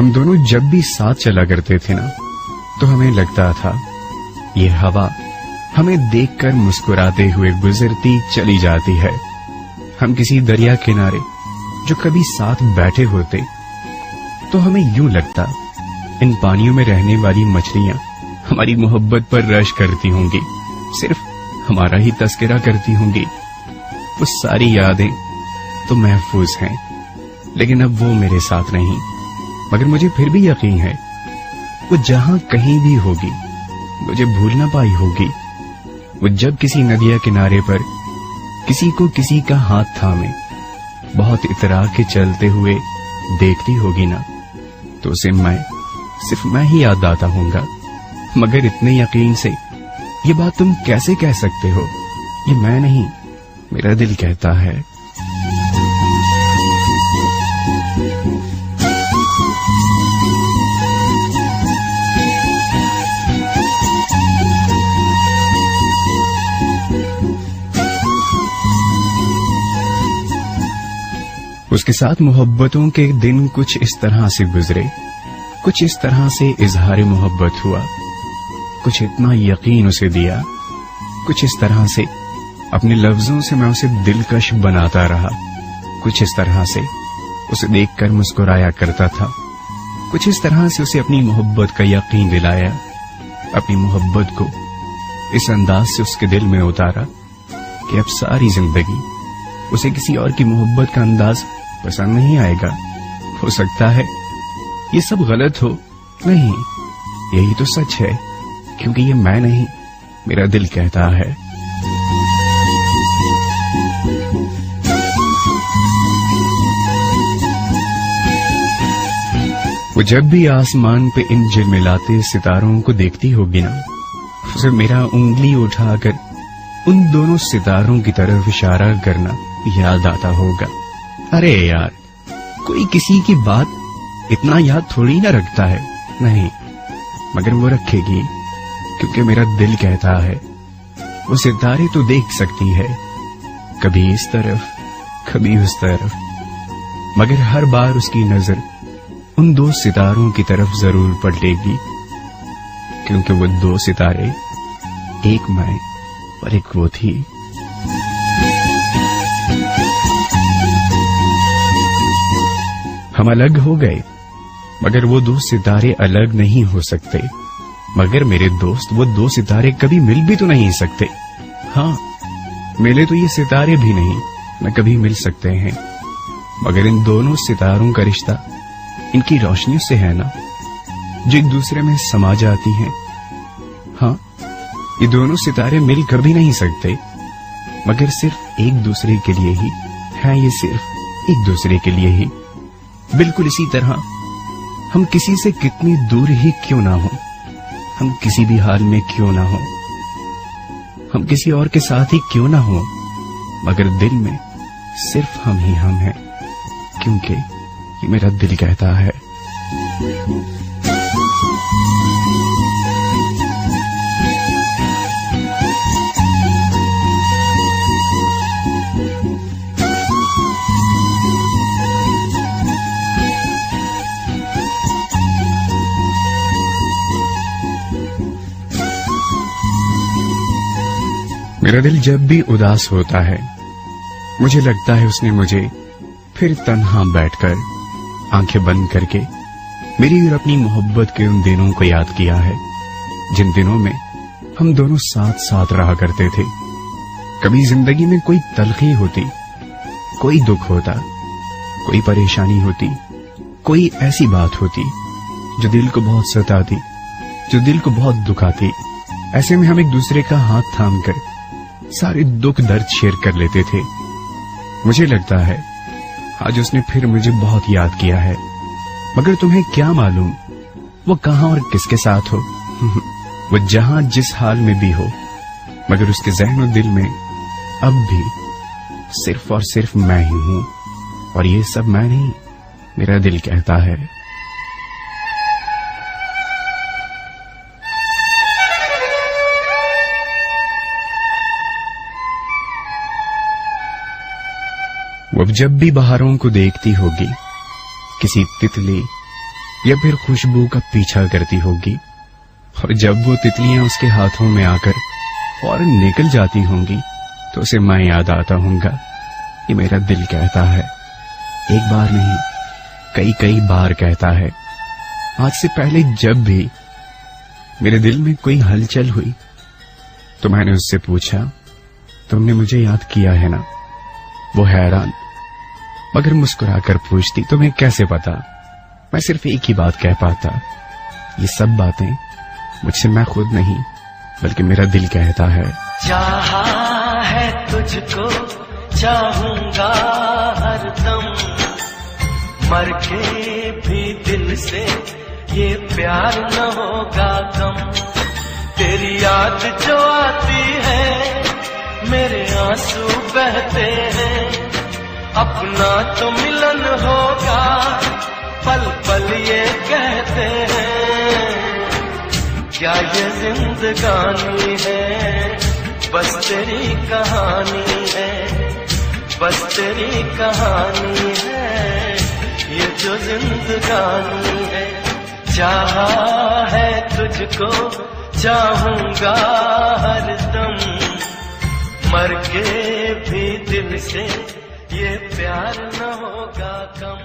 हम दोनों जब भी साथ चला करते थे ना, तो हमें लगता था ये हवा हमें देखकर मुस्कुराते हुए गुजरती चली जाती है। हम किसी दरिया किनारे जो कभी साथ बैठे होते तो हमें यूं लगता इन पानियों में रहने वाली मछलियां हमारी मोहब्बत पर रश करती होंगी, सिर्फ हमारा ही तस्करा करती होंगी। वो सारी यादें तो महफूज हैं, लेकिन अब वो मेरे साथ नहीं। मगर मुझे फिर भी यकीन है वो जहां कहीं भी होगी मुझे भूल ना पाई होगी। वो जब किसी नदिया किनारे पर किसी को किसी का हाथ थामे बहुत इतरा के चलते हुए देखती होगी ना, तो उसे सिर्फ मैं ही याद आता हूंगा। मगर इतने यकीन से ये बात तुम कैसे कह सकते हो? ये मैं नहीं, मेरा दिल कहता है। उसके साथ मोहब्बतों के दिन कुछ इस तरह से गुजरे, कुछ इस तरह से इजहार मोहब्बत हुआ, कुछ इतना यकीन उसे दिया, कुछ इस तरह से अपने लफ्जों से मैं उसे दिलकश बनाता रहा, कुछ इस तरह से उसे देखकर मुस्कुराया करता था, कुछ इस तरह से उसे अपनी मोहब्बत का यकीन दिलाया, अपनी मोहब्बत को इस अंदाज से उसके दिल में उतारा कि अब सारी जिंदगी उसे किसी और की मोहब्बत का अंदाज पसंद नहीं आएगा। हो सकता है ये सब गलत हो, नहीं, यही तो सच है, क्योंकि ये मैं नहीं, मेरा दिल कहता है। वो जब भी आसमान पे इन झिलमिलाते सितारों को देखती होगी ना, उसे मेरा उंगली उठाकर उन दोनों सितारों की तरफ इशारा करना याद आता होगा। अरे यार, कोई किसी की बात इतना याद थोड़ी ना रखता है, नहीं, मगर वो रखेगी, क्योंकि मेरा दिल कहता है वो सितारे तो देख सकती है, कभी इस तरफ कभी उस तरफ, मगर हर बार उसकी नजर उन दो सितारों की तरफ जरूर पलटेगी, क्योंकि वो दो सितारे एक मैं और एक वो थी। हम अलग हो गए, मगर वो दो सितारे अलग नहीं हो सकते। मगर मेरे दोस्त, वो दो सितारे कभी मिल भी तो नहीं सकते। हाँ, मिले तो ये सितारे भी नहीं, न कभी मिल सकते हैं। मगर इन दोनों सितारों का रिश्ता इनकी रोशनियों से है ना, जो एक दूसरे में समा जाती हैं। हाँ, ये दोनों सितारे मिल कभी नहीं सकते, मगर सिर्फ एक दूसरे के लिए ही है। ये सिर्फ एक दूसरे के लिए ही। बिल्कुल इसी तरह हम किसी से कितनी दूर ही क्यों ना हो, हम किसी भी हाल में क्यों ना हो, हम किसी और के साथ ही क्यों ना हो, मगर दिल में सिर्फ हम ही हम हैं, क्योंकि ये मेरा दिल कहता है। मेरा दिल जब भी उदास होता है, मुझे लगता है उसने मुझे फिर तन्हा बैठकर आंखें बंद करके मेरी और अपनी मोहब्बत के उन दिनों को याद किया है, जिन दिनों में हम दोनों साथ साथ रहा करते थे। कभी जिंदगी में कोई तलखी होती, कोई दुख होता, कोई परेशानी होती, कोई ऐसी बात होती जो दिल को बहुत सताती, जो दिल को बहुत दुखाती, ऐसे में हम एक दूसरे का हाथ थाम कर सारे दुख दर्द शेयर कर लेते थे। मुझे लगता है आज उसने फिर मुझे बहुत याद किया है, मगर तुम्हें क्या मालूम वो कहां और किसके साथ हो। वो जहां जिस हाल में भी हो, मगर उसके ज़हन और दिल में अब भी सिर्फ और सिर्फ मैं ही हूं, और ये सब मैं नहीं, मेरा दिल कहता है। वो जब भी बहारों को देखती होगी, किसी तितली या फिर खुशबू का पीछा करती होगी, और जब वो तितलियां उसके हाथों में आकर फौरन निकल जाती होंगी तो उसे मैं याद आता होऊंगा। ये मेरा दिल कहता है, एक बार नहीं कई कई बार कहता है। आज से पहले जब भी मेरे दिल में कोई हलचल हुई तो मैंने उससे पूछा, तुमने मुझे याद किया है ना? वो हैरान मगर मुस्कुराकर पूछती, तुम्हें कैसे पता? मैं सिर्फ एक ही बात कह पाता, ये सब बातें मुझसे मैं खुद नहीं बल्कि मेरा दिल कहता है। चाहा है तुझको चाहूंगा हरदम, मर के भी दिल से ये प्यार न होगा कम। तेरी याद जो आती है मेरे आंसू बहते हैं, अपना तो मिलन होगा पल पल ये कहते हैं। क्या ये जिंदगानी है बस तेरी कहानी है, बस तेरी कहानी है ये जो जिंदगानी है। चाहा है तुझको चाहूंगा हरदम, मर के भी दिल से ये प्यार न होगा कम।